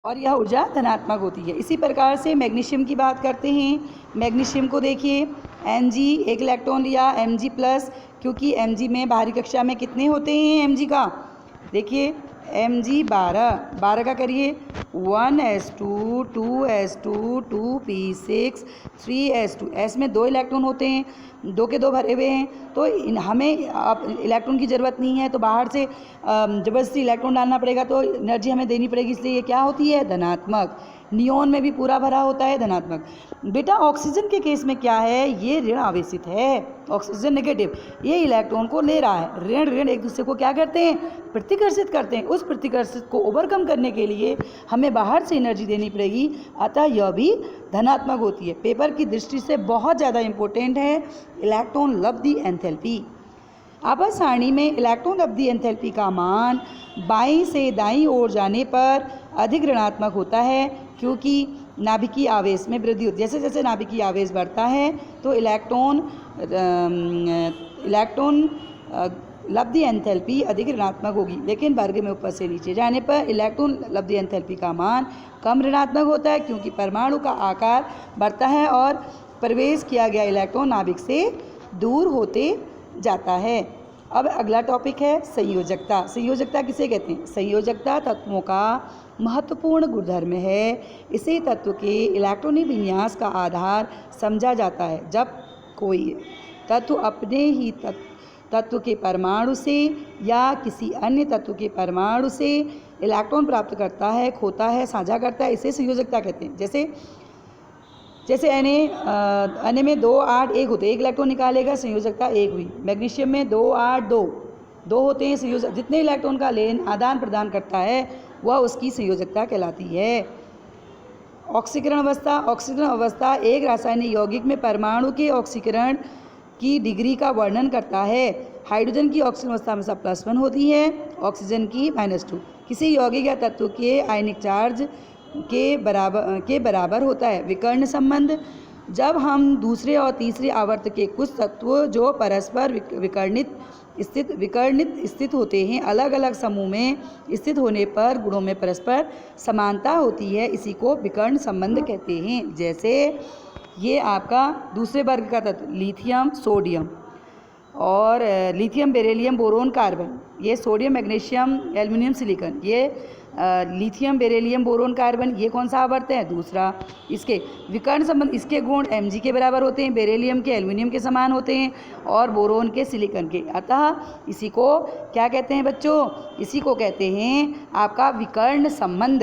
और यह ऊर्जा धनात्मक होती है। इसी प्रकार से मैग्नीशियम की बात करते हैं। मैग्नीशियम को देखिए, Mg एक इलेक्ट्रॉन लिया Mg+, क्योंकि Mg में बाहरी कक्षा में कितने होते हैं Mg का, देखिए Mg 12 का करिए 1s2 2s2 2p6 3s2, s में 2 इलेक्ट्रॉन होते हैं, 2 के 2 भरे हुए हैं, तो हमें अब इलेक्ट्रॉन की ज़रूरत नहीं है, तो बाहर से ज़बरदस्ती इलेक्ट्रॉन डालना पड़ेगा, तो एनर्जी हमें देनी पड़ेगी, इसलिए ये क्या होती है, धनात्मक। नियोन में भी पूरा भरा होता है, धनात्मक। बेटा ऑक्सीजन के केस में क्या है, ये ऋण आवेशित है, ऑक्सीजन नेगेटिव, ये इलेक्ट्रॉन को ले रहा है, ऋण ऋण एक दूसरे को क्या करते हैं, प्रतिकर्षित करते हैं। उस प्रतिकर्षित को ओवरकम करने के लिए हमें बाहर से एनर्जी देनी पड़ेगी, अतः यह भी धनात्मक होती है। पेपर की दृष्टि से बहुत ज़्यादा इंपॉर्टेंट है इलेक्ट्रॉन लब्धि एंथैल्पी। आवर्त सारणी में इलेक्ट्रॉन लब्धि एंथैल्पी का मान बाईं से दाईं ओर जाने पर अधिक ऋणात्मक होता है, क्योंकि नाभिकीय आवेश में वृद्धि होती है। जैसे जैसे नाभिकीय आवेश बढ़ता है तो इलेक्ट्रॉन लब्धि एंथैल्पी अधिक ऋणात्मक होगी, लेकिन वर्ग में ऊपर से नीचे जाने पर इलेक्ट्रॉन लब्धि एंथैल्पी का मान कम ऋणात्मक होता है, क्योंकि परमाणु का आकार बढ़ता है और प्रवेश किया गया इलेक्ट्रॉन नाभिक से दूर होते जाता है। अब अगला टॉपिक है संयोजकता। संयोजकता किसे कहते हैं? संयोजकता तत्वों का महत्वपूर्ण गुणधर्म है। इसे तत्व के इलेक्ट्रॉनिक विन्यास का आधार समझा जाता है। जब कोई तत्व अपने ही तत्व के परमाणु से या किसी अन्य तत्व के परमाणु से इलेक्ट्रॉन प्राप्त करता है, खोता है, साझा करता है, इसे संयोजकता कहते हैं। जैसे Na में 2 8 1 होते हैं, 1 इलेक्ट्रॉन निकालेगा, संयोजकता 1 हुई। मैग्नीशियम में 2 8 2 होते हैं, संयोजक जितने इलेक्ट्रॉन का आदान प्रदान करता है वह उसकी संयोजकता कहलाती है। ऑक्सीकरण अवस्था एक रासायनिक यौगिक में परमाणु के ऑक्सीकरण की डिग्री का वर्णन करता है। हाइड्रोजन की ऑक्सीजन अवस्था में +1 होती है, ऑक्सीजन की -2। किसी यौगिक या तत्व के आयनिक चार्ज के बराबर होता है। विकर्ण संबंध, जब हम दूसरे और तीसरे आवर्त के कुछ तत्व जो परस्पर विकर्णित स्थित होते हैं, अलग अलग समूह में स्थित होने पर गुणों में परस्पर समानता होती है, इसी को विकर्ण संबंध कहते हैं। जैसे ये आपका दूसरे वर्ग का तत्व लिथियम सोडियम और लिथियम बेरिलियम बोरोन कार्बन, ये सोडियम मैग्नीशियम एल्युमिनियम सिलिकॉन, ये लिथियम बेरिलियम बोरोन कार्बन, ये कौन सा आवर्त है? दूसरा। इसके विकर्ण संबंध, इसके गुण Mg के बराबर होते हैं, बेरिलियम के एल्युमिनियम के समान होते हैं और बोरोन के सिलिकॉन के। अतः इसी को क्या कहते हैं बच्चों? इसी को कहते हैं आपका विकर्ण संबंध।